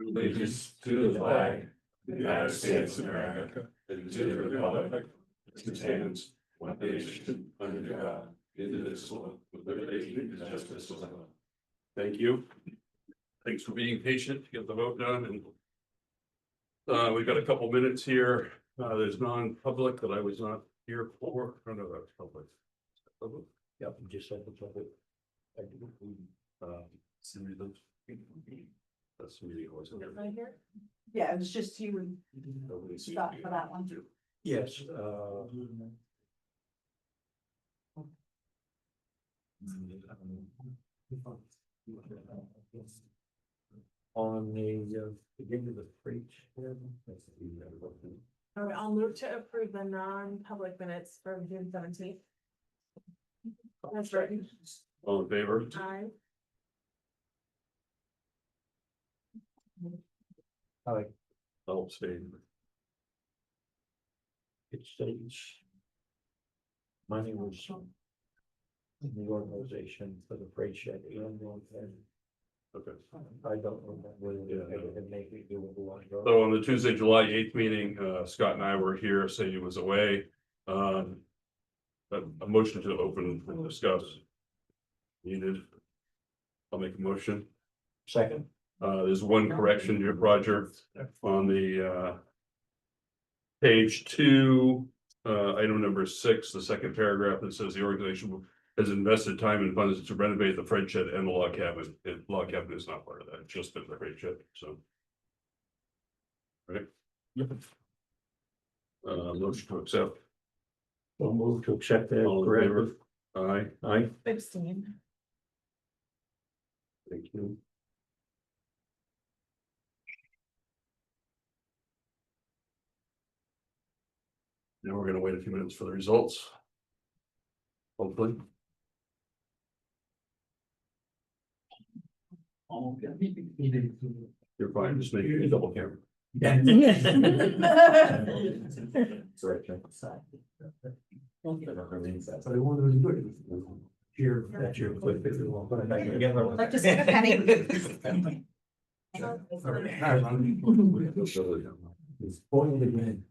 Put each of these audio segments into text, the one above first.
allegiance to the flag of the United States of America, and to the republic which stands one nation under God, indivisible, with liberty and justice for all. Thank you. Thanks for being patient to get the vote done, and we've got a couple minutes here. There's non-public that I was not here for. Oh, no, that's public. Yep, just said the public. Cindy, that's really awesome. Right here? Yeah, it was just you and Scott for that one. Yes, on the beginning of the preach. All right, I'll move to approve the non-public minutes for June 17th. That's written. All in favor? Aye. I'll abstain. It states. Money was. In the organization for the freight shed and Okay. I don't remember whether it had maybe do with the one. So on the Tuesday, July 8th meeting, Scott and I were here, Sadie was away. A motion to open and discuss. Needed. I'll make a motion. Second. There's one correction, Roger, on the page 2, item number 6, the second paragraph that says the organization has invested time and funds to renovate the freight shed and the log cabin. The log cabin is not part of that, it's just been the freight shed, so. Right? Yep. Motion to accept. We'll move to accept that. All in Correct. favor? Aye, Aye. Abstain. thank you. Now we're gonna wait a few minutes for the results. Hopefully. You're fine, just make it a double camera. Sorry. Here, that's your. Like to stick a penny. It's spoiled again.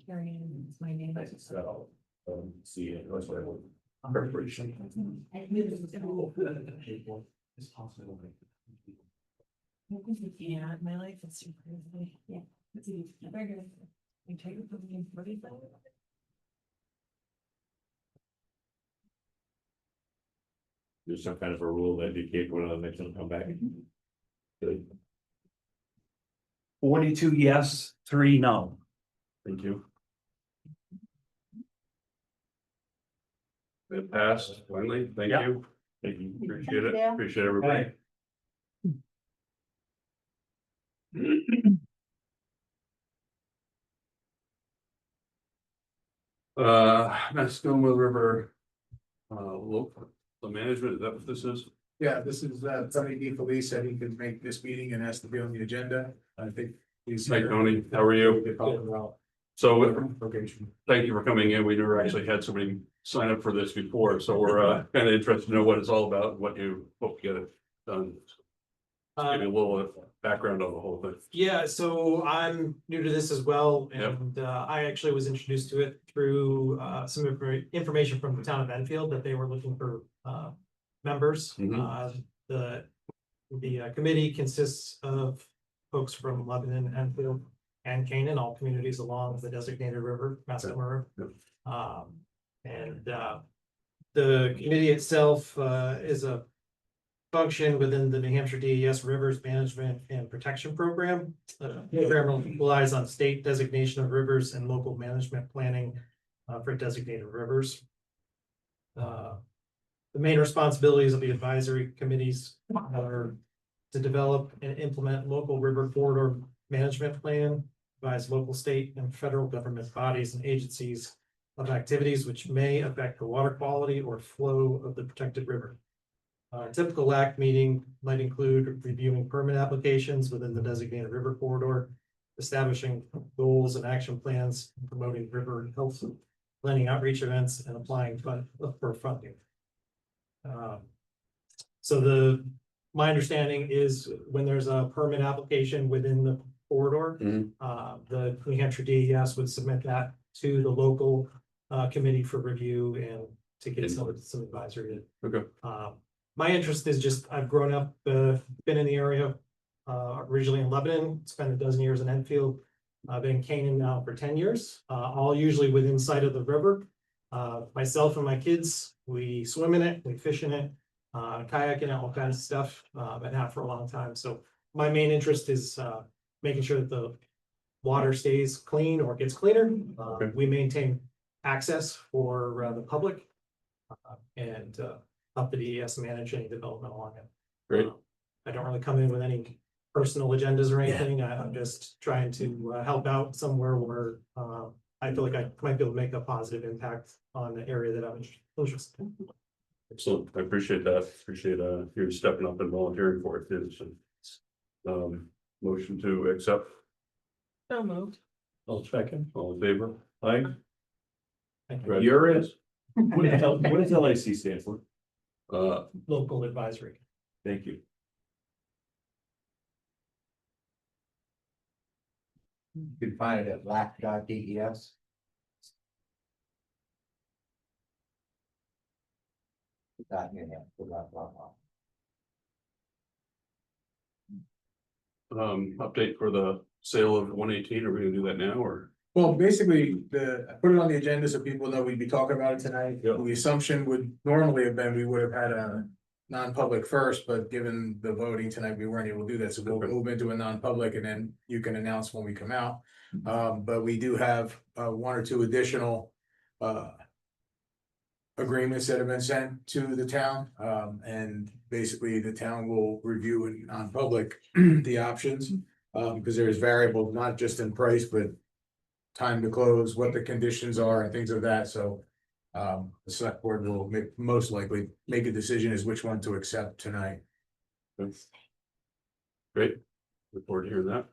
Karen is my name. See it. Preparation. Yeah, my life is super crazy. Yeah. It's easy. Very good. You take it from me. What do you think? There's some kind of a rule that you can't go to the next one, come back. Good, 42 yes, 3 no. thank you. It passed, finally, thank Yeah. you. Thank you, appreciate it, Thank you. appreciate everybody. Mascoma River. Local management, is that what this is? Yeah, this is Tony DeFelice said he can make this meeting and has to be on the agenda. I think he's Hi here. Tony, how are you? We're talking about So, location. thank you for coming in, we never actually had somebody sign up for this before, so we're kind of interested to know what it's all about, what you hope to get it done. Give me a little background on the whole thing. Yeah, so I'm new to this as well, Yep. and I actually was introduced to it through some information from the town of Enfield that they were looking for members. Mhm. The committee consists of folks from Lebanon, Enfield, and Canaan, all communities along the designated river, Mascoma River. And the committee itself is a function within the New Hampshire DES Rivers Management and Protection Program. The program relies on state designation of rivers and local management planning for designated rivers. The main responsibilities of the advisory committees are to develop and implement local river corridor management plan, advise local, state, and federal government bodies and agencies of activities which may affect the water quality or flow of the protected river. Typical act meeting might include reviewing permit applications within the designated river corridor, establishing goals and action plans, promoting river health, planning outreach events, and applying for funding. So my understanding is when there's a permit application within the corridor, the New Hampshire DES would submit that to the local committee for review and to get some advisory. Okay. My interest is just, I've grown up, been in the area, originally in Lebanon, spent a dozen years in Enfield. I've been in Canaan now for 10 years, all usually within sight of the river. Myself and my kids, we swim in it, we fish in it, kayak in it, all kinds of stuff, and have for a long time. So my main interest is making sure that the water stays clean or gets cleaner. Okay. We maintain access for the public and help the DES manage any development along it. Great. I don't really come in with any personal agendas or anything. I'm just trying to help out somewhere where I feel like I might be able to make a positive impact on the area that I'm interested in. Excellent. I appreciate that. Appreciate you stepping up and volunteering for it too. So, motion to accept. So moved. I'll second. All in favor? Aye. Thank you. Right. You're it. What does LIC stand for? Local advisory. Thank you. You can find it at lac.des. Update for the sale of 118. Are we gonna do that now or? Well, basically, I put it on the agenda so people know we'd be talking about it tonight. Yeah. The assumption would normally have been we would have had a non-public first, but given the voting tonight, we weren't able to do that. So we'll Okay. move into a non-public and then you can announce when we come out. But we do have one or two additional agreements that have been sent to the town. And basically the town will review in non-public the options. Because there's variables, not just in price, but time to close, what the conditions are and things of that, so. The select board will most likely make a decision as which one to accept tonight. Great. Look forward to hearing that.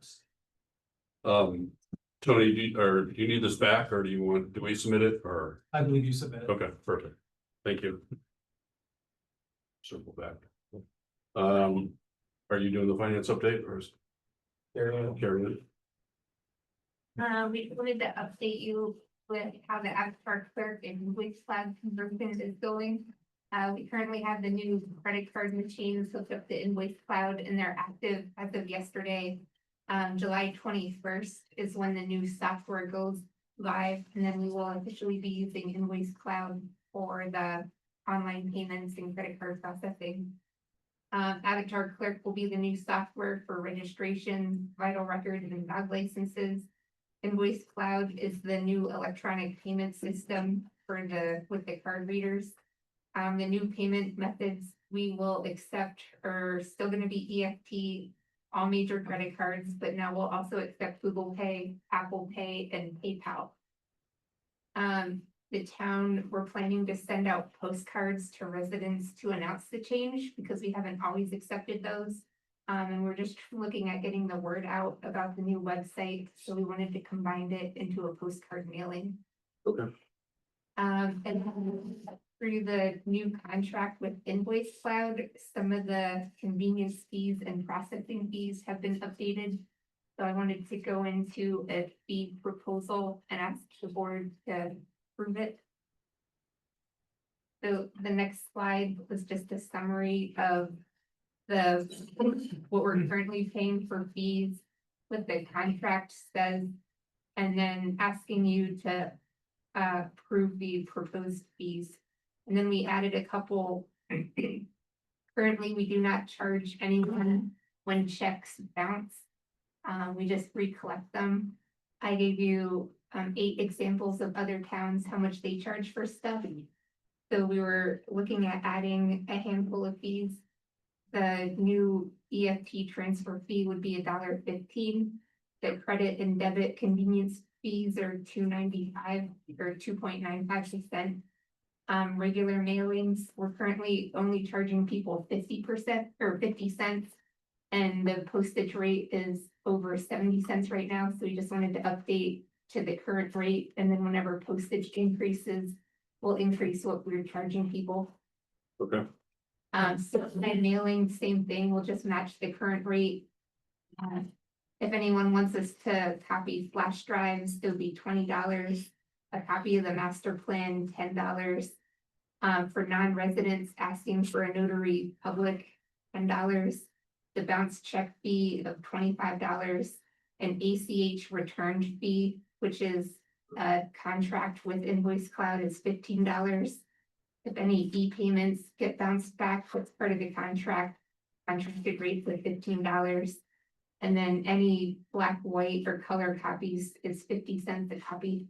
Tony, do you need this back or do we submit it or? I believe you submitted. Okay, perfect. Thank you. Circle back. Are you doing the finance update or is Carrie? We wanted to update you with how the Avatar clerk and Wix Cloud conversion is going. We currently have the new credit card machines hooked up to Invoice Cloud and they're active as of yesterday. July 21st is when the new software goes live, and then we will officially be using Invoice Cloud for the online payments and credit card processing. Avatar Clerk will be the new software for registration, vital records, and dog licenses. Invoice Cloud is the new electronic payment system for with the card readers. The new payment methods we will accept are still going to be EFT, all major credit cards, but now we'll also accept Google Pay, Apple Pay, and PayPal. The town, we're planning to send out postcards to residents to announce the change because we haven't always accepted those. And we're just looking at getting the word out about the new website, so we wanted to combine it into a postcard mailing. Okay. And through the new contract with Invoice Cloud, some of the convenience fees and processing fees have been updated. So I wanted to go into a fee proposal and ask the board to approve it. So the next slide was just a summary of what we're currently paying for fees, what the contract says, and then asking you to approve the proposed fees. And then we added a couple. Currently, we do not charge anyone when checks bounce. We just recollect them. I gave you 8 examples of other towns, how much they charge for stuff. So we were looking at adding a handful of fees. The new EFT transfer fee would be $1.15. The credit and debit convenience fees are $2.95 or 2.95%. regular mailings, we're currently only charging people 50% or 50 cents. And the postage rate is over 70 cents right now, so we just wanted to update to the current rate, and then whenever postage increases, we'll increase what we're charging people. Okay. So my mailing, same thing, we'll just match the current rate. If anyone wants us to copy flash drives, it would be $20. A copy of the master plan, $10. For non-residents asking for a notary public, $10. The bounce check fee of $25, an ACH return fee, which is a contract with Invoice Cloud, is $15. If any e-payments get bounced back, that's part of the contract, contracted rates of $15. And then any black, white, or color copies is 50 cents a copy.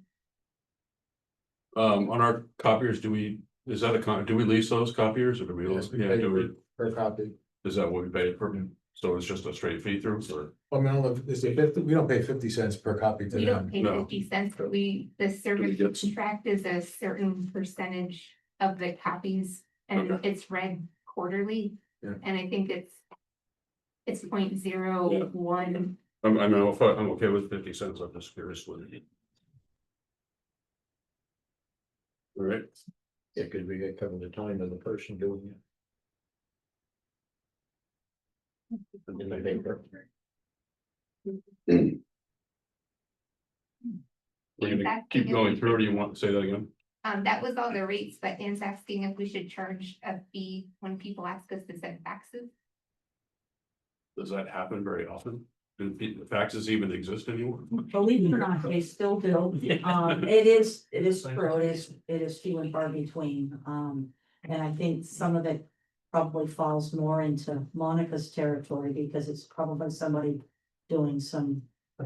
On our copiers, do we lease those copiers or do we? Yes, we Yeah, pay do we, per copy. is that what we pay for? So it's just a straight fee through or? I mean, I don't know if, is it 50? We don't pay 50 cents per copy to We them. don't pay No. 50 cents, but the service get some? contract is a certain percentage of the copies, and Okay. it's read quarterly. Yeah. And I think it's 0.01. I'm okay with 50 cents. I'm just curious what it is. All right, Yeah, cause we get covered the time of the person doing it. And then the paper. we're gonna keep going through, or do you want to say that again? That was all the rates, but Anne's asking if we should charge a fee when people ask us to send faxes. Does that happen very often? Do faxes even exist anymore? Believe it or not, they still do. It is true, it is few and far between. And I think some of it probably falls more into Monica's territory because it's probably somebody doing some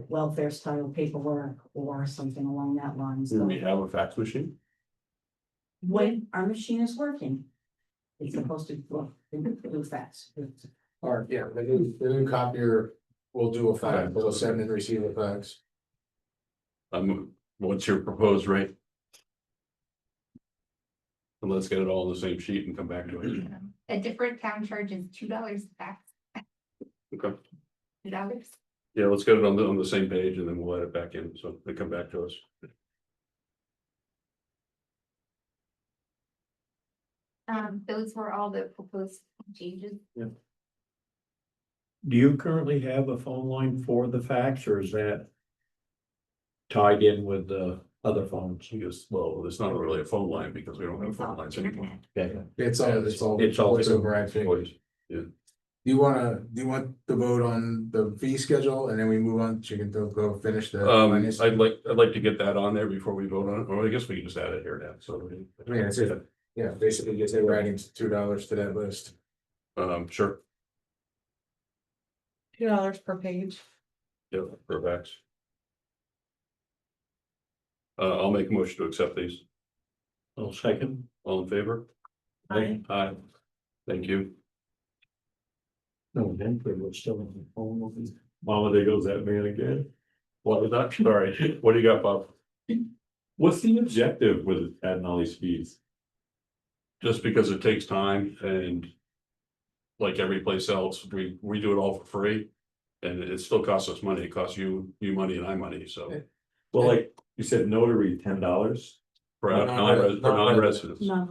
welfare style paperwork or something along that line. Do So we have a fax machine? when our machine is working, it's supposed to do fax. Or, yeah, the new copier will do a fax, they'll send and receive a fax. What's your proposed rate? And let's get it all in the same sheet and come back to it. A different town charges $2 a fax. Okay, $2. yeah, let's get it on the same page and then we'll let it back in, so they come back to us. Those were all the proposed changes. Do you currently have a phone line for the fax or is that tied in with the other phones? Because, well, it's not really a phone line because we don't have It's all phone lines anymore. internet. Yeah. It's all It's all voice over IP. Voice. Do you want the vote on the fee schedule and then we move on, so you can go finish the. finance? I'd like to get that on there before we vote on it, or I guess we can just add it here now, so. I mean, it's it. Yeah, basically just adding $2 to that list. Sure, $2 per page. yeah, for fax. I'll make a motion to accept these, I'll second. all in favor? Aye. Aye. Thank you. No, then we're still on the phone. Mama, there goes that man again. What was that? Sorry, what do you got, Bob? What's the objective with adding all these fees? Just because it takes time and. Like every place else, we do it all for free. And it still costs us money, it costs you money and I money, so. Well, like you said, notary $10. For Non-res- non-residents, No,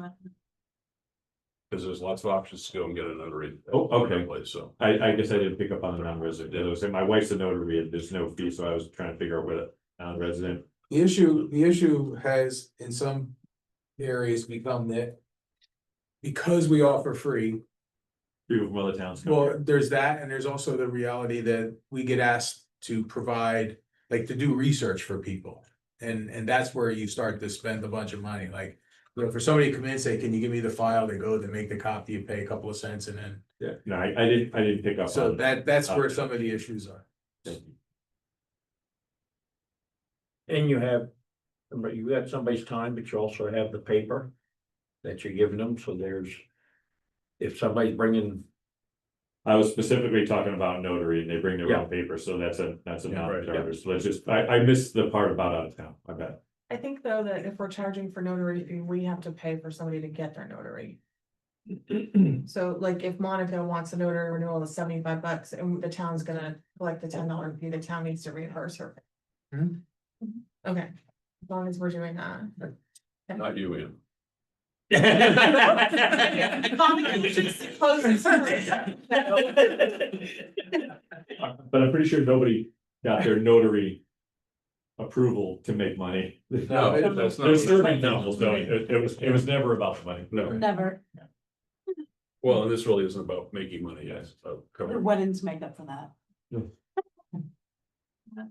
because there's lots of options to go and get a notary. Oh, okay. Place, so. I guess I didn't pick up on the non-resident. I was saying my wife's a notary and there's no fee, so I was trying to figure out what a non-resident. The issue has in some areas become that. Because we offer free, People from other towns. come well, here. there's that, and there's also the reality that we get asked to provide, like, to do research for people. And that's where you start to spend a bunch of money, like, you know, for somebody to come in and say, can you give me the file, they go, they make the copy, you pay a couple of cents, and then. Yeah, no, I didn't pick up So on. that's where some of the issues are. And you have, but you got somebody's time, but you also have the paper that you're giving them, so there's. If somebody's bringing, I was specifically talking about notary and they bring their Yeah. own paper, so that's a Yeah, right, non-starter. So it's just, I missed the part about out of town, I bet. I think though that if we're charging for notary fee, we have to pay for somebody to get their notary. So like if Monica wants a notary renewal of $75 and the town's gonna collect the $10 fee, the town needs to reimburse her. Hmm. Okay, as long as we're doing that. Not you, Ian. Monica, you should close this. But I'm pretty sure nobody got their notary approval to make money. No, that's not. There's certainly no, so it was never about the money. No, Never. well, and this really isn't about making money, yes, about covering. Weddings make up for that.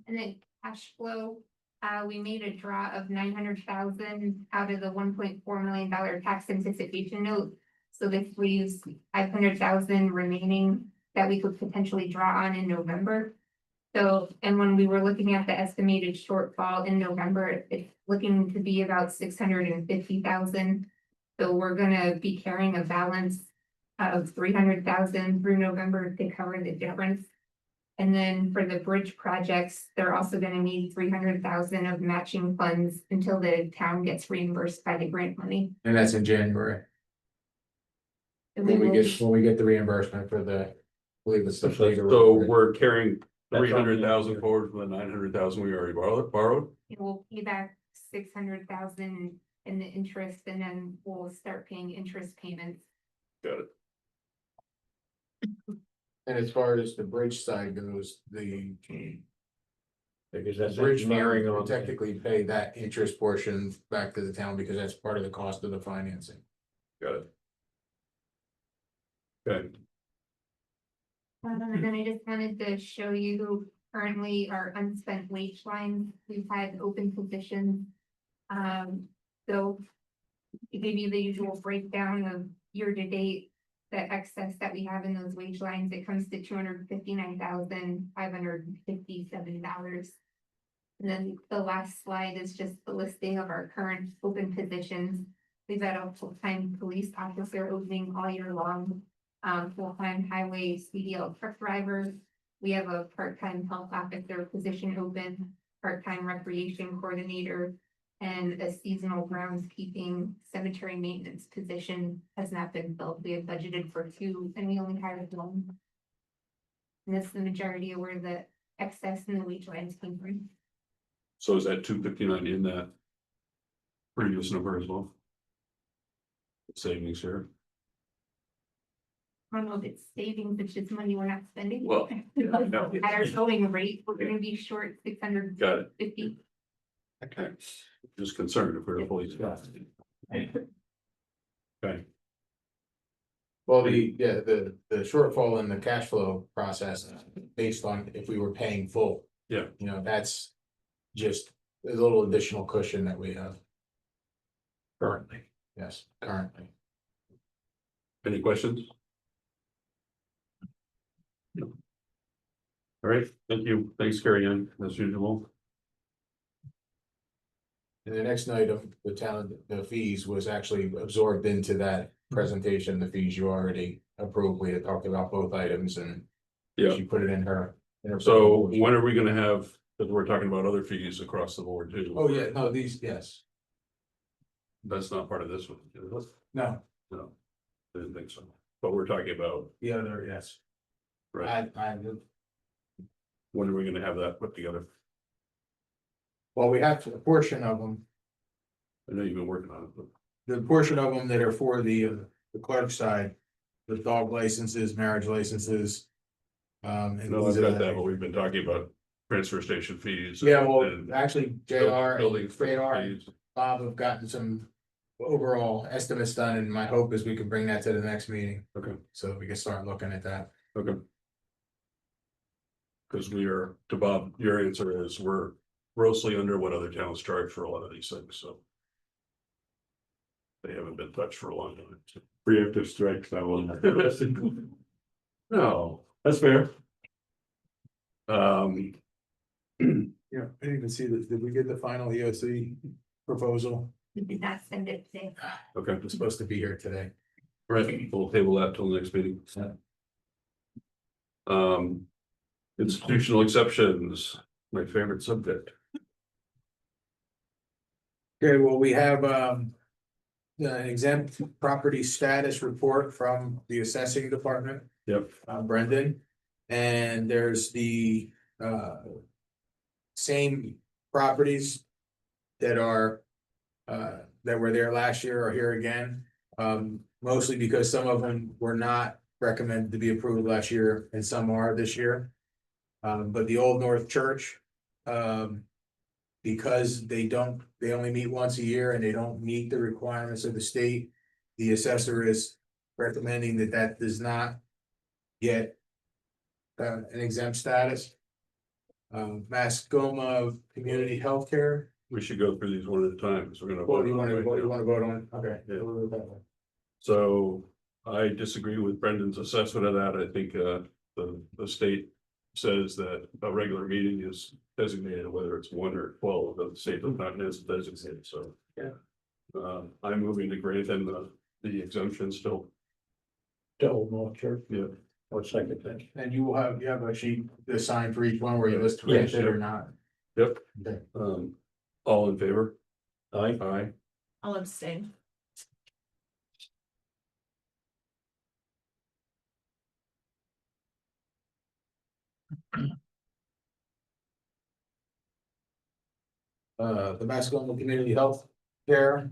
And then cash flow, we made a draw of 900,000 out of the $1.4 million tax anticipation note. So this leaves 500,000 remaining that we could potentially draw on in November. So, and when we were looking at the estimated shortfall in November, it's looking to be about 650,000. So we're gonna be carrying a balance of 300,000 through November to cover the difference. And then for the bridge projects, they're also gonna need 300,000 of matching funds until the town gets reimbursed by the grant money. And that's in January, And we when will- we get the reimbursement for the, I believe it's the. So we're carrying 300,000 forward from the 900,000 we already borrowed? And we'll pay back 600,000 in the interest, and then we'll start paying interest payments. Got it. And as far as the bridge side goes, the Because that's bridge engineering fund on. will technically pay that interest portion back to the town because that's part of the cost of the financing. Got it. Okay, And then I just wanted to show you currently our unspent wage lines. We've had open positions. So to give you the usual breakdown of year to date, the excess that we have in those wage lines, it comes to $259,557. And then the last slide is just the listing of our current open positions. We've had a full-time police officer opening all year long. Full-time highway CDL truck driver. We have a part-time health officer position open, part-time recreation coordinator. And a seasonal groundskeeping cemetery maintenance position has not been filled. We had budgeted for 2 and we only hired 1. And that's the majority of where the excess in the wage lines came from. so is that 259 in that previous number as well? Savings here? I don't know if it's savings, it's just money we're not spending. Well, no. At our going rate, we're gonna be short 650. Got it. Okay, just concerned if we're a police. Okay, Well, the shortfall in the cash flow process, based on if we were paying full. Yeah. You know, that's just a little additional cushion that we have, Currently. yes, currently. any questions? No. All right, thank you, thanks, Carrie Ann, as usual. And the next item, the fees was actually absorbed into that presentation, the fees you already approved, we had talked about both items and. Yeah. She put it in her. So when are we gonna have, because we're talking about other fees across the board too. Oh, yeah, no, yes, That's not part of this one. is it? no, No, didn't think so, but we're talking about, the other, yes. right, I, when are we gonna have that put together? well, we have a portion of them, I know you've been working on it, but. the portion of them that are for the clerk side. The dog licenses, marriage licenses. And No, these I've are got that, the- but we've been talking about transfer station fees. Yeah, well, and actually, JR building and JR and fees. Bob have gotten some overall estimates done, and my hope is we can bring that to the next meeting. Okay. So we can start looking at that. Okay. Cause we are, to Bob, your answer is we're grossly under what other towns charge for a lot of these things, so. They haven't been touched for a long time. so. Preemptive strikes, I will. No, That's fair. Yeah, I didn't even see that. Did we get the final EOC proposal? We did not send it today. okay, It's supposed to be here today. right, we'll table that till the next meeting. Institutional exceptions, my favorite subject. Okay, well, we have, an exempt property status report from the assessing department. Yep. Brendan, and there's the, same properties that are, that were there last year are here again. Mostly because some of them were not recommended to be approved last year and some are this year. But the Old North Church, because they only meet once a year and they don't meet the requirements of the state. The assessor is recommending that that does not get an exempt status. Mascoma Community Healthcare, We should go through these one at a time, because we're gonna. what vote do you on wanna, it right what do you now. wanna vote on? Okay. Yeah. we'll do it that way. So I disagree with Brendan's assessment of that. I think the state says that a regular meeting is designated, whether it's 1 or 12, but the state does not designate, so. Yeah. I'm moving to grant them the exemption still. To Old North Church, Yeah. or second thing. And you have a sheet to sign for each one where you list Yes. granted or not. Yep. Okay. All in favor? Aye. Aye. I'll abstain. The Mascoma Community Health Care,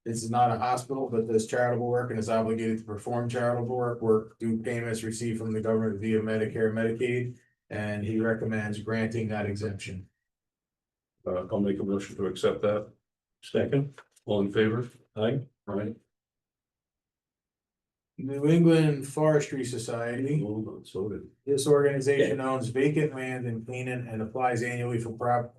It's not a hospital, but does charitable work and is obligated to perform charitable work due payments received from the government via Medicare, Medicaid. And he recommends granting that exemption. I'll make a motion to accept that. Second, All in favor? aye. Aye. New England Forestry Society. Hold on, so did. This organization owns vacant land in Canaan and applies annually for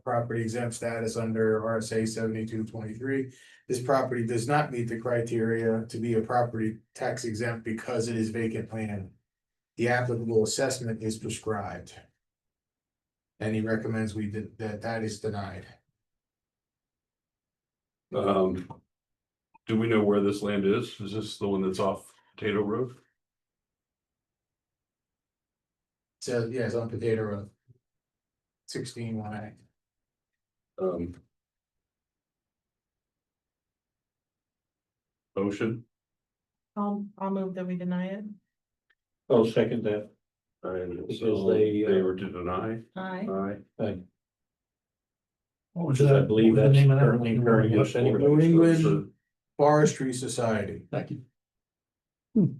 property exempt status under RSA 7223. This property does not meet the criteria to be a property tax exempt because it is vacant land. The applicable assessment is prescribed. And he recommends that is denied. Do we know where this land is? Is this the one that's off Potato Road? So, yeah, it's on Potato Road. 16-1A. Motion, I'll move that we deny it. I'll second that. and Because so they, favor to deny, Aye. aye. Aye. What was Because I that? believe What was the that's name of that? currently occurring us anyway. New England Forestry Society. Thank you.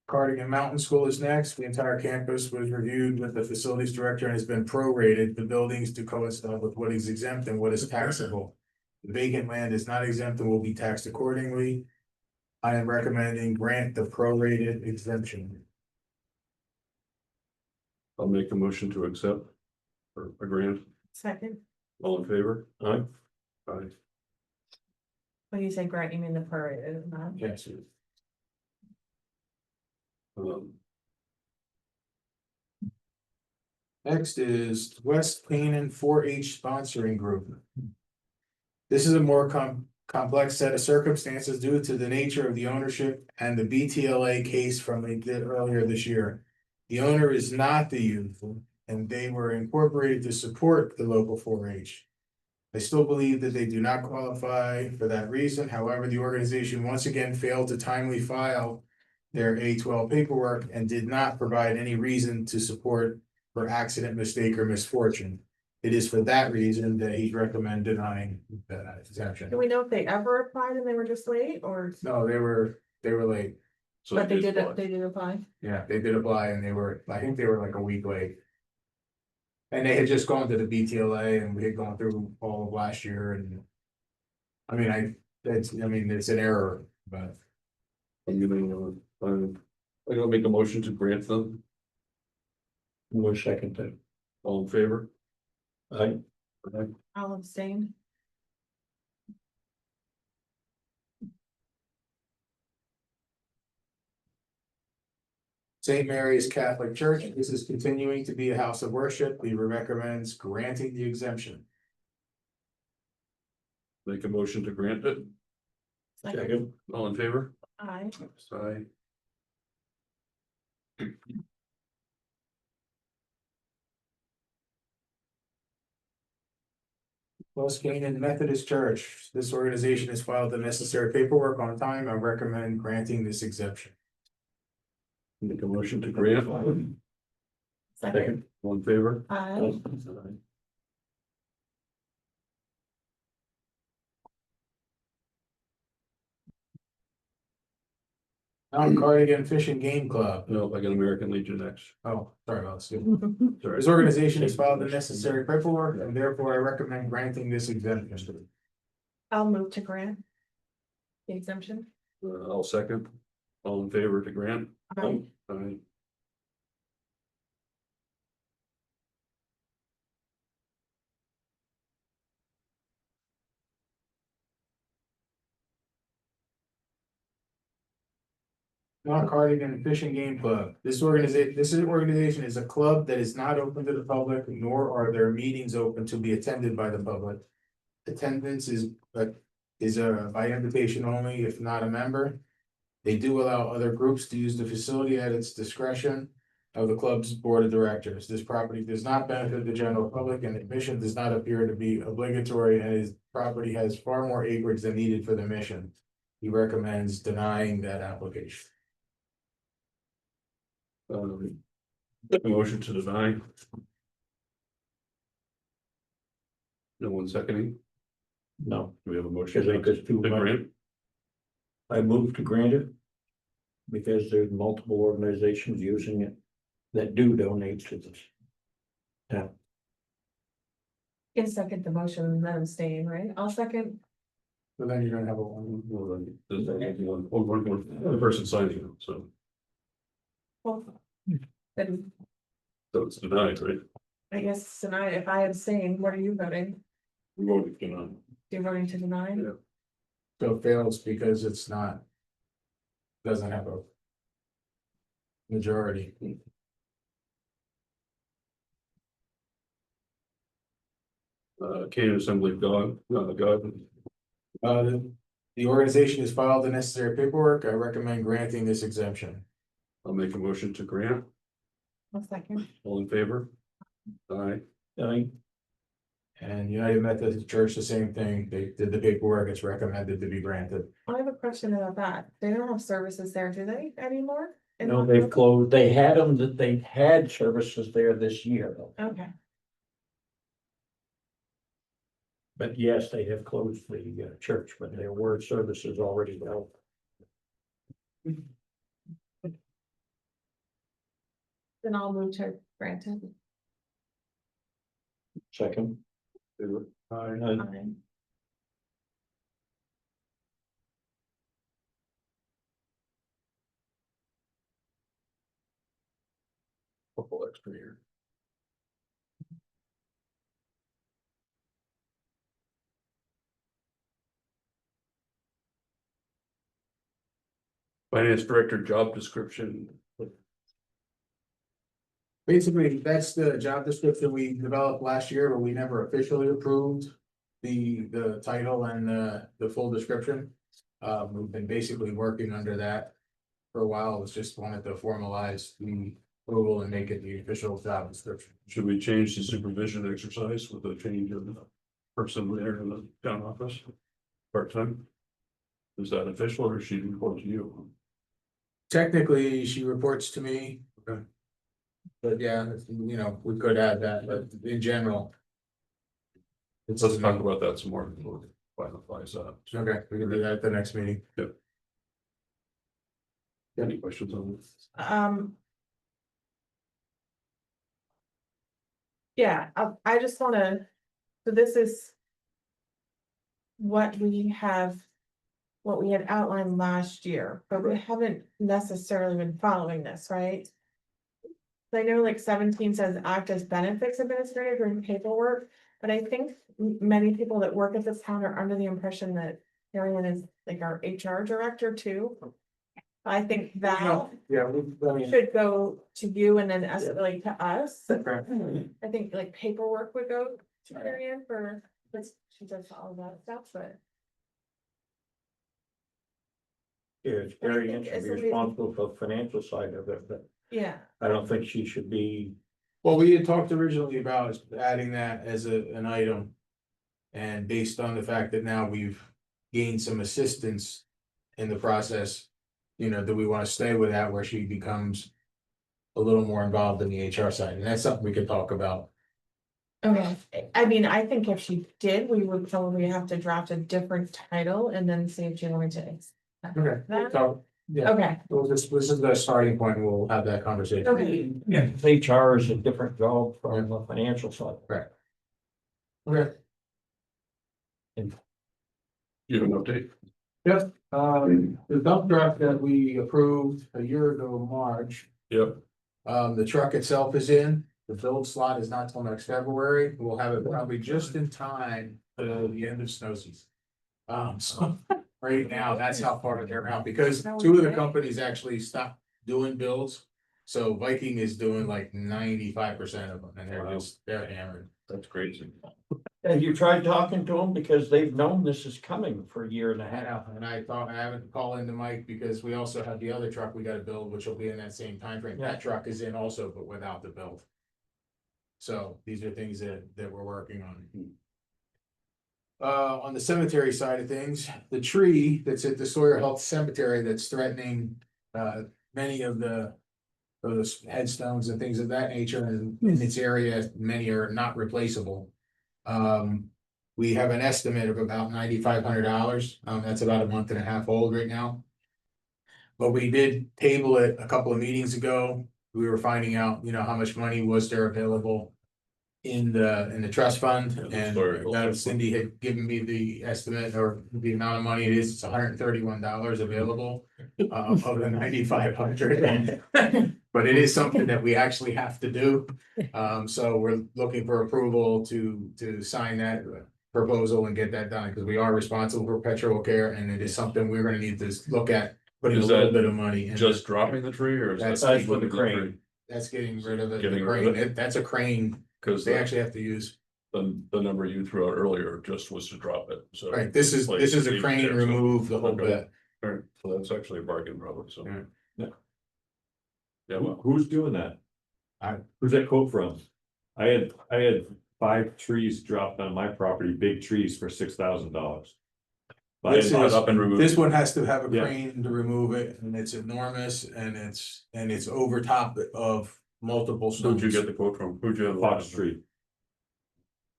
Cardigan Mountain School is next. The entire campus was reviewed with the facilities director and has been prorated, the buildings to coincide with what is exempt and what is taxable. The vacant land is not exempt and will be taxed accordingly. I am recommending grant the prorated exemption. I'll make a motion to accept. Or a grant, Second, all in favor? Aye. Aye. when you say grant, you mean the prorated, not? Yes. Next is West Canaan 4-H Sponsoring Group. This is a more complex set of circumstances due to the nature of the ownership and the BTLA case from earlier this year. The owner is not the youth, and they were incorporated to support the local 4-H. I still believe that they do not qualify for that reason. However, the organization once again failed to timely file their A12 paperwork and did not provide any reason to support for accident, mistake, or misfortune. It is for that reason that he's recommending denying that exemption. Do we know if they ever applied and they were just late, or, No, they were late. So but they it's did, fine. they did apply? Yeah, they did apply and I think they were like a week late. And they had just gone to the BTLA and we had gone through all of last year and. It's an error, but I'm gonna make a motion to grant them, We'll second that. all in favor? Aye. Aye. I'll abstain. St. Mary's Catholic Church, this is continuing to be a house of worship. We recommends granting the exemption. Make a motion to grant it, Second, all in favor? Aye. Aye. West Canaan Methodist Church, this organization has filed the necessary paperwork on time. I recommend granting this exemption. Make a motion to grant. Second. All in favor? Aye. Mount Cardigan Fish and Game Club. No, I got American Legion next. Oh, sorry about this. Sorry. This organization has filed the necessary paperwork and therefore I recommend granting this exemption. I'll move to grant. The exemption. I'll second. All in favor to grant? Aye. Aye. Mount Cardigan Fish and Game Club. This organization is a club that is not open to the public, nor are their meetings open to be attended by the public. Attendance is by invitation only, if not a member. They do allow other groups to use the facility at its discretion of the club's board of directors. This property does not benefit the general public and admission does not appear to be obligatory and his property has far more acreage than needed for the mission. He recommends denying that application. A motion to deny. No one seconding. No, Do we have a motion? because they could do. To grant? I move to grant it. Because there's multiple organizations using it that do donate to this. Yeah, Can second the motion and then abstain, right? I'll second. So then you're gonna have a one. Well, then, there's only one person signing it, so Well, then it's denied, right? I guess tonight, if I abstain, what are you voting? We voted denied. You're voting to deny? Yeah. So it fails because it's not. Doesn't have a. Majority. Canaan Assembly of God, God. The organization has filed the necessary paperwork. I recommend granting this exemption. I'll make a motion to grant. I'll second. All in favor? Aye. I, And United Methodist Church, the same thing. They did the paperwork. It's recommended to be granted. I have a question about that. They don't have services there, do they, anymore? In no, they've Monmouth? closed, they had them, that they had services there this year, though. Okay, But yes, they have closed the church, but there were services already held. then I'll move to grant it. Second. Favor? Aye. Aye. Couple extra here. Finance Director job description. Basically, that's the job description we developed last year, but we never officially approved the title and the full description. We've been basically working under that for a while. It's just wanted to formalize the approval and make it the official job description. Should we change the supervision exercise with the change of the person there in the town office? Part-time? Is that official or she report to you? Technically, she reports to me. Okay. But yeah, you know, we could add that, but in general. Let's talk about that some more before we finalize that. Okay, we can do that at the next meeting. Any questions on this? Yeah, I just wanna, so this is. What we have. What we had outlined last year, but we haven't necessarily been following this, right? I know like 17 says act as benefits administrator and paperwork, but I think many people that work at this town are under the impression that Marion is like our HR director too. I think that Yeah, we, should go to you and then escalate to us. Okay. I think like paperwork would go to Marion for, but she does all that stuff, but. Yeah, it's But I very think interesting, as somebody- responsible for the financial side of it, but Yeah, I don't think she should be. well, we had talked originally about adding that as an item. And based on the fact that now we've gained some assistance in the process, you know, do we want to stay with that where she becomes a little more involved in the HR side? And that's something we could talk about. Okay, I mean, I think if she did, we would probably have to draft a different title and then see if she wanted to. Okay. That- So, yeah, Okay, well, this is the starting point. We'll have that conversation. okay, Yeah, HR is a different job from the financial side. Okay. You have an update? Yep, the dump truck that we approved a year ago, March, Yep. the truck itself is in. The build slot is not till next February. We'll have it probably just in time for the end of snow season. So right now, that's how far they're out, because two of the companies actually stopped doing builds. So Viking is doing like 95% of them, and they're hammered. That's crazy. Have you tried talking to them, because they've known this is coming for a year and a half? And I thought I haven't called into Mike because we also have the other truck we gotta build, which will be in that same timeframe. Yeah. That truck is in also, but without the build. So these are things that we're working on. On the cemetery side of things, the tree that's at the Sawyer Health Cemetery that's threatening many of those headstones and things of that nature, and in its area, many are not replaceable. We have an estimate of about $9,500. That's about a month and a half old right now. But we did table it a couple of meetings ago. We were finding out, you know, how much money was there available in the trust fund, and that Cindy had given me the estimate or the amount of money it is. It's $131 available of the $9,500. But it is something that we actually have to do. So we're looking for approval to sign that proposal and get that done, because we are responsible for perpetual care, and it is something we're gonna need to look at, putting a Is little that bit of money in. Just dropping the tree or is that? That's with the crane. That's getting rid of it. Getting The rid of crane, that's a crane Cause they actually have to use. the number you threw out earlier just was to drop it, so. Right, this is a crane remove the whole bit. Alright, so that's actually a bargain probably, so. Yeah. Yeah, well, Who's doing that? I- Who's that quote from? I had 5 trees dropped on my property, big trees for $6,000. This brought it is- up and removed. This one has to have a Yeah. crane to remove it, and it's enormous, and it's over top of multiple Who'd you stones. get the quote from? Who'd you have? Fox Street.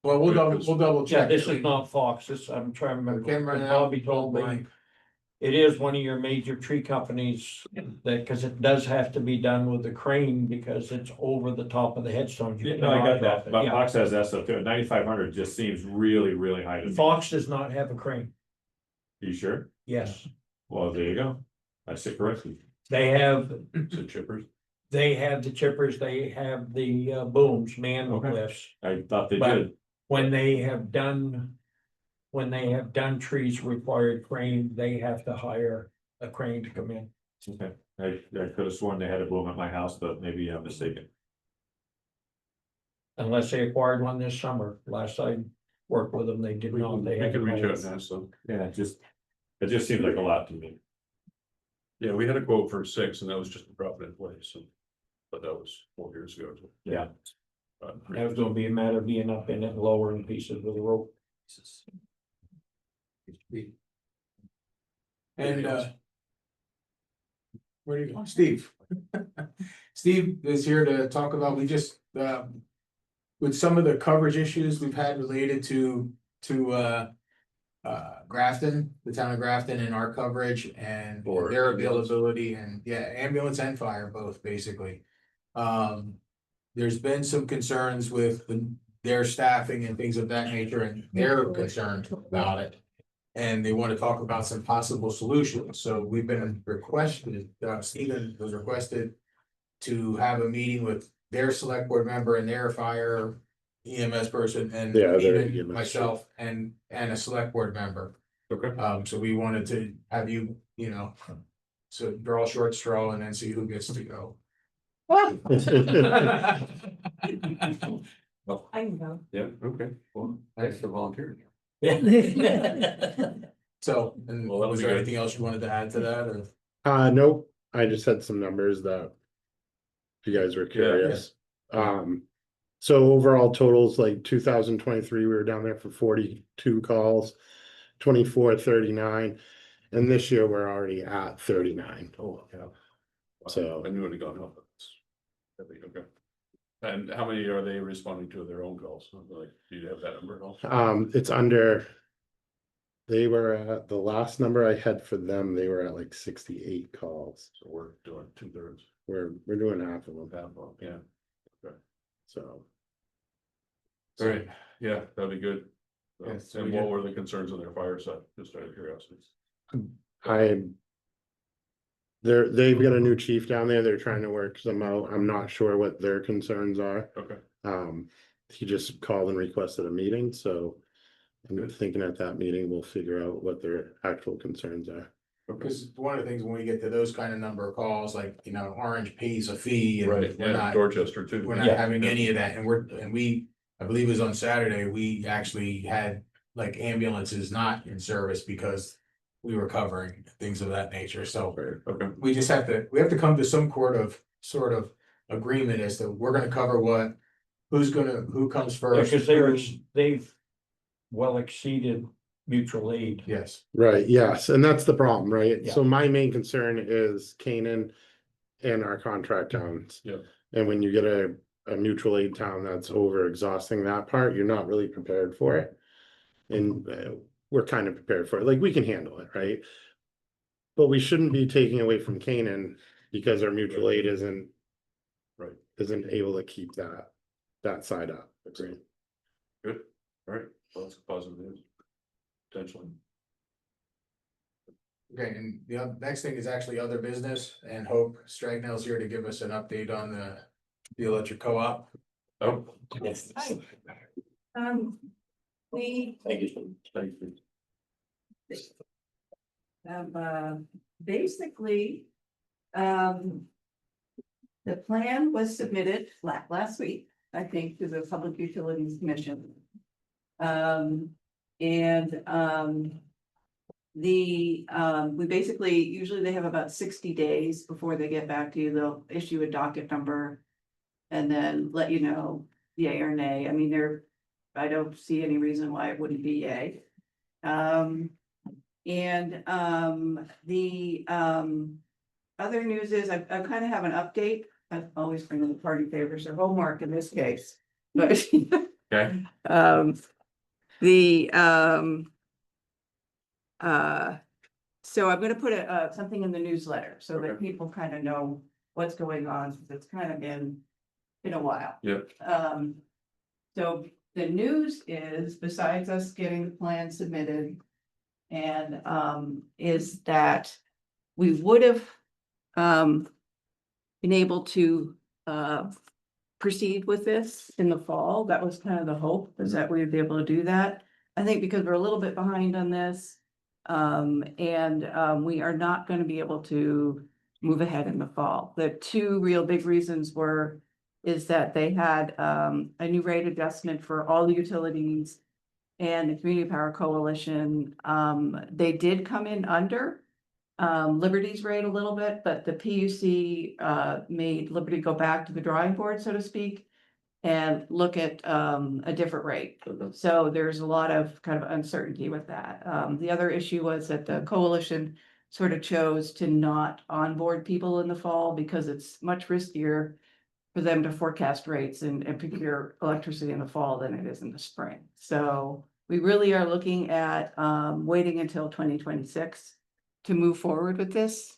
Well, we'll double Yeah, check. this is not Fox, this, I'm trying to I remember. can't remember now. Bobby told me. It is one of your major tree companies that, cause it does have to be done with a crane because it's over the top of the headstones. You Yeah, no, I cannot got drop that, it, but yeah. Fox has that stuff too. 9,500 just seems really, really high to me. Fox does not have a crane, You sure? yes, Well, there you go. I said correctly. they have, Is it chippers? they have the chippers, they have the booms, man Okay. lifts. I thought they But- did. When they have done trees required crane, they have to hire a crane to come in. Okay, I could have sworn they had a boom at my house, but maybe I'm mistaken. Unless they acquired one this summer, last I worked with them, they did We not, they had. can reach out now, so. Yeah, it just seems like a lot to me. Yeah, we had a quote for 6 and that was just to drop it in place, so. But that was 4 years ago. so. Yeah. Uh, That was gonna be a matter of being up in it and lowering pieces with the rope. And where do you go? Steve? Steve is here to talk about, we just with some of the coverage issues we've had related to Grafton, the town of Grafton, and our coverage and For their ambulance. availability, and ambulance and fire both, basically. There's been some concerns with their staffing and things of that nature, and they're concerned about it. And they want to talk about some possible solutions, so we've been requested, Stephen was requested to have a meeting with their select board member and their fire EMS person, and Yeah, their even EMS. myself and a select board member. Okay. So we wanted to have you, so draw a short straw and then see who gets to go. I can go. Yeah, okay, well, thanks for volunteering. So, and Well, that'll was be there good. anything else you wanted to add to that, or? Nope, I just had some numbers that. If you guys were curious. So overall totals like 2023, we were down there for 42 calls, 24, 39. And this year we're already at 39. Oh, yeah. So- I knew it had gone up. Okay. And how many are they responding to their own calls? Like, do you have that number at all? It's under. They were at the last number I had for them, they were at like 68 calls. So we're doing 2/3. We're doing half of them, Yeah. so. All right, yeah, that'd be good. Yeah, so And we what get- were the concerns on their fire side, just out of curiosity? They've got a new chief down there, they're trying to work some out, I'm not sure what their concerns are. Okay, He just called and requested a meeting, so. I'm Good. thinking at that meeting, we'll figure out what their actual concerns are. Because one of the things when we get to those kind of number of calls, like, you know, Orange pays a fee and right, we're yeah, not. Dorchester too. We're not Yeah. having any of that, and we, I believe it was on Saturday, we actually had like ambulances not in service because. We were covering things of that nature, so Okay, we just have to come to some sort of agreement as to we're gonna cover what. Who comes first. Because they've well exceeded mutual aid. Yes, Right, yes, and that's the problem, right? Yeah. So my main concern is Canaan and our contract towns. Yeah. And when you get a mutual aid town that's over exhausting that part, you're not really prepared for it. And we're kind of prepared for it, like, we can handle it, right? But we shouldn't be taking away from Canaan because our mutual aid isn't. Right. Isn't able to keep that side up. Agreed. Good, all right, well, that's positive news. Potentially. okay, and the next thing is actually other business, and Hope Stragnell's here to give us an update on the electric co-op. Oh. We Thank you. Thank you. basically, the plan was submitted last week, I think, to the Public Utilities Commission. We basically, usually they have about 60 days before they get back to you, they'll issue a docket number. And then let you know, yay or nay, I mean, I don't see any reason why it wouldn't be yay. Other news is I kind of have an update. I always bring the party favors or homework in this case, but. Okay. So I'm gonna put something in the newsletter so that Okay. people kind of know what's going on, since it's kind of been a while. Yep. So the news is, besides us getting the plan submitted. And is that we would have been able to proceed with this in the fall. That was kind of the hope, is that we would be able to do that. I think because we're a little bit behind on this. We are not going to be able to move ahead in the fall. The two real big reasons is that they had a new rate adjustment for all the utilities. And the Community Power Coalition, they did come in under Liberty's rate a little bit, but the PUC made Liberty go back to the drawing board, so to speak. And look at a different rate. So there's a lot of kind of uncertainty with that. The other issue was that the coalition sort of chose to not onboard people in the fall because it's much riskier for them to forecast rates and procure electricity in the fall than it is in the spring. So we really are looking at waiting until 2026 to move forward with this.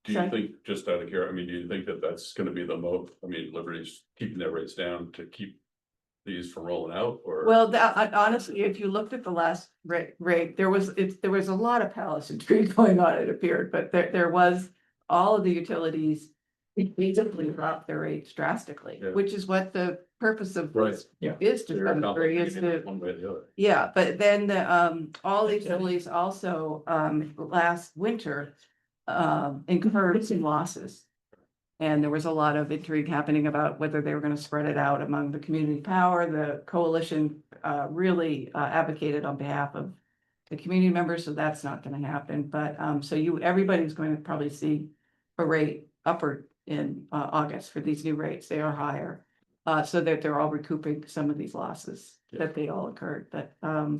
Do you think, just out of care, I mean, do you think that that's gonna be the Liberty's keeping their rates down to keep these from rolling out, or? Well, honestly, if you looked at the last rate, there was a lot of palace intrigue going on, it appeared, but there was all of the utilities. Basically dropped their rates drastically, Yeah. which is what the purpose of Right. this Yeah. is to some degree, is to. One way or the other. Yeah, but then all the utilities also last winter incurred some losses. And there was a lot of intrigue happening about whether they were gonna spread it out among the community power. The coalition really advocated on behalf of the community members, so that's not gonna happen. But so everybody's going to probably see a rate upward in August for these new rates. They are higher. So that they're all recouping some of these losses that they all occurred, but the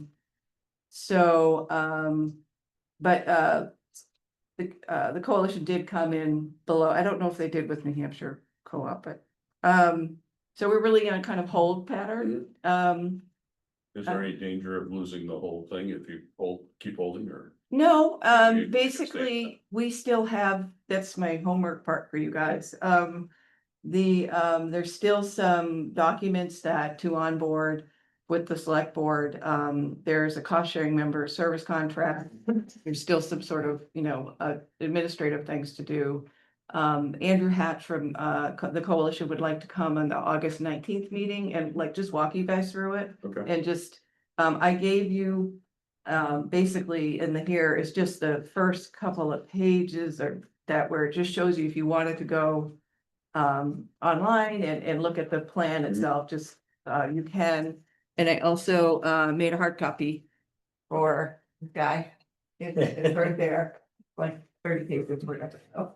coalition did come in below. I don't know if they did with New Hampshire Co-op, but so we're really in a kind of hold pattern. Is there any danger of losing the whole thing if you keep holding or? No, You basically, we still have, that's my homework part for you guys. There's still some documents that to onboard with the select board. There's a cost sharing member service contract. There's still some sort of, administrative things to do. Andrew Hatch from the coalition would like to come on the August 19th meeting and like just walk you guys through it. Okay. And just, I gave you, basically in the here is just the first couple of pages or that where it just shows you if you wanted to go online and look at the plan itself, just you can. And I also made a hard copy for the guy. It's right there, like 30 pages worth of.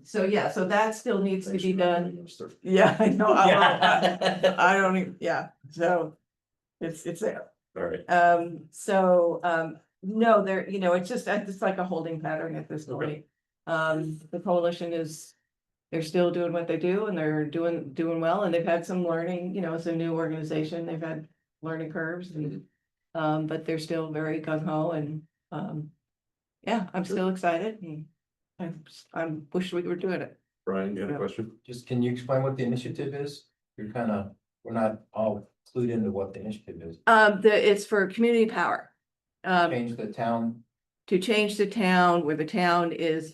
So yeah, so that still needs to be done. Yeah, I know. I don't even, yeah, so it's there. All right. No, there, it's like a holding pattern at this point. The coalition is, they're still doing what they do and they're doing well, and they've had some learning, it's a new organization, they've had learning curves and, but they're still very gung ho and, yeah, I'm still excited and I wish we were doing it. Brian, you had a Yeah. question? Just, can you explain what the initiative is? We're not all clued into what the initiative is. It's for community power. Change the town. To change the town where the town is,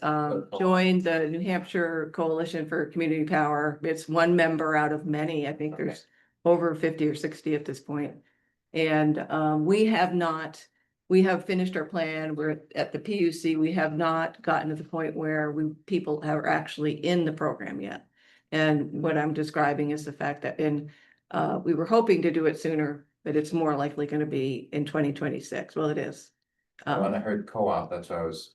joined the New Hampshire Coalition for Community Power. It's one member out of many. I think there's over 50 or 60 at this point. And we have finished our plan. We're at the PUC. We have not gotten to the point where people are actually in the program yet. And what I'm describing is the fact that we were hoping to do it sooner, but it's more likely going to be in 2026. Well, it is. When I heard co-op, that's why I was.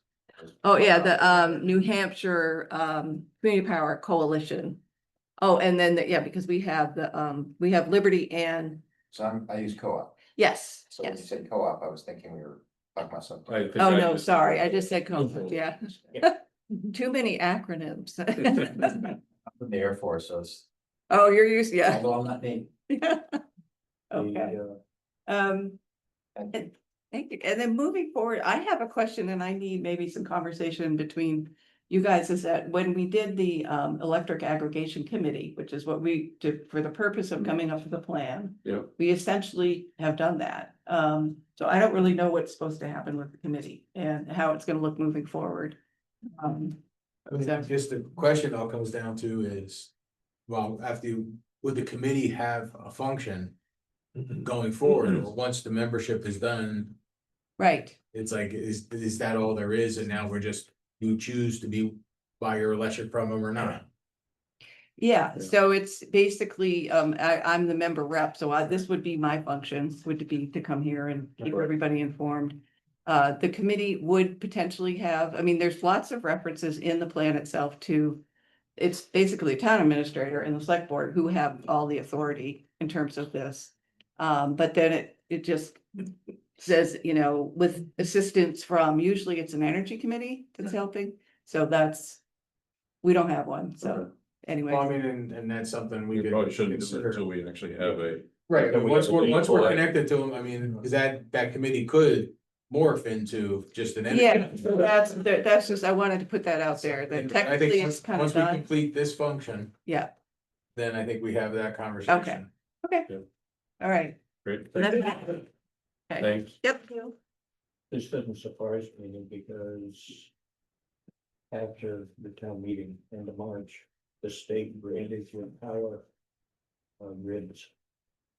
Oh, yeah, the New Hampshire Community Power Coalition. Oh, and then, because we have we have Liberty and, So I use co-op. yes, So when you yes. said co-op, I was thinking we were talking about something. I think Oh, I no, just- sorry, I just said COVID, yeah. Too many acronyms. I'm from the Air Force, so it's, Oh, you're used, yeah. although I'm not named. Okay. Thank you. And then moving forward, I have a question and I need maybe some conversation between you guys, is that when we did the electric aggregation committee, which is what we did for the purpose of coming up with a plan. Yeah. We essentially have done that. So I don't really know what's supposed to happen with the committee and how it's gonna look moving forward. I mean, just the question all comes down to is, well, would the committee have a function going forward, or once the membership is done? Right. It's like, is that all there is, and now you choose to buy your electric from them or not? Yeah, so it's basically, I'm the member rep, so this would be my function, would be to come here and keep everybody informed. The committee would potentially have, there's lots of references in the plan itself to, it's basically a town administrator and the select board who have all the authority in terms of this. But then it just says, with assistance from, usually it's an energy committee that's helping, so we don't have one, so anyway. Well, and that's something we We could probably shouldn't do it consider. until we actually have a. Right, but we once have a we're legal- connected to them, because that committee could morph into just an. Yeah, so that's just, I wanted to put that out there, that I technically think it's kind of once we done, complete this function, yeah, then I think we have that conversation. all right. Great. Okay. Thanks. Yep. This doesn't surprise me because after the town meeting end of March, the state granted your power grids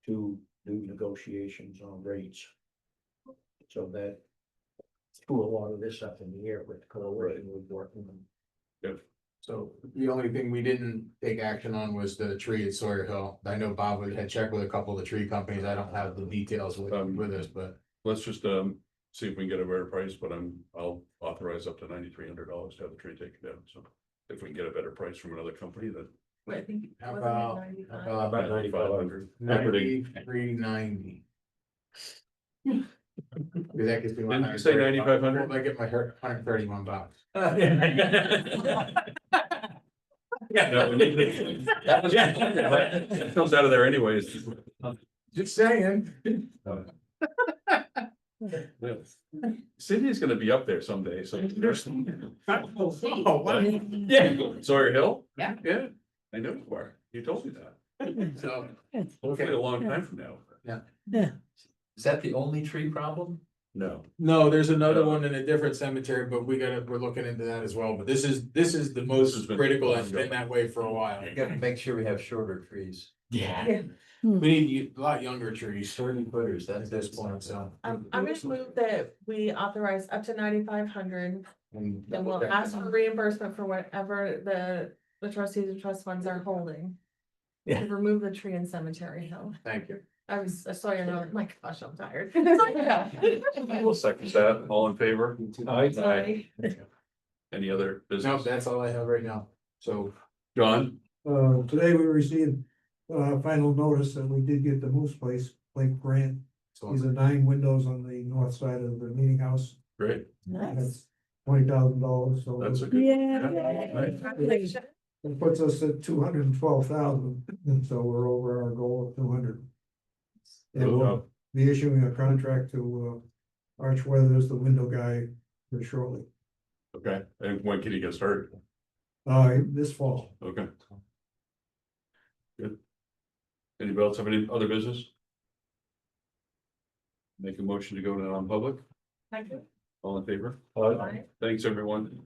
to do negotiations on rates. So that threw a lot of this up in the air with the coalition was working on. Good. So the only thing we didn't take action on was the tree at Sawyer Hill. I know Bob had checked with a couple of the tree companies. I don't have the details with us, but. Let's just see if we can get a better price, but I'll authorize up to $9,300 to have the tree taken down, so. If we can get a better price from another company, then. I think. How wasn't it about, 95? how about 9,500. 93.90? That gives me. Didn't you say 9,500? I get my $131. No, we need to- It comes out of there anyways. Just saying. Cindy's gonna be up there someday, so. Oh, what? Yeah, Sawyer Hill? Yeah. Yeah, I know you are. You told me that. So, Hopefully a long time from now. Is that the only tree problem? No. no, there's another one in a different cemetery, but we're looking into that as well, but this is the This most has been critical, and it's ongoing. been that way for a while. We gotta make sure we have shorter trees. Yeah. We need a lot younger trees 30 footers, at that's this point, so. I'm gonna move that we authorize up to 9,500, and we'll ask for reimbursement for whatever the trustees and trust funds are holding. Yeah. To remove the tree in Cemetery Hill. Thank you. I saw your note, my gosh, I'm tired. We'll second that. All in favor? Sorry. Any other No, business? that's all I have right now, so. John? Today we received, final notice that we did get the Moose Place, Lake Grant. These are 9 windows on the north side of the meeting house. Great. Nice. $20,000, so. That's a good. Yeah. It puts us at 212,000, and so we're over our goal of 200. And we'll be issuing a contract to, Arch Weathers, the window guy, here shortly, Okay, and when can you get started? this fall. Okay. Good. Anybody else have any other business? Make a motion to go to non-public, Thank you. all in favor? Bye. Thanks, everyone.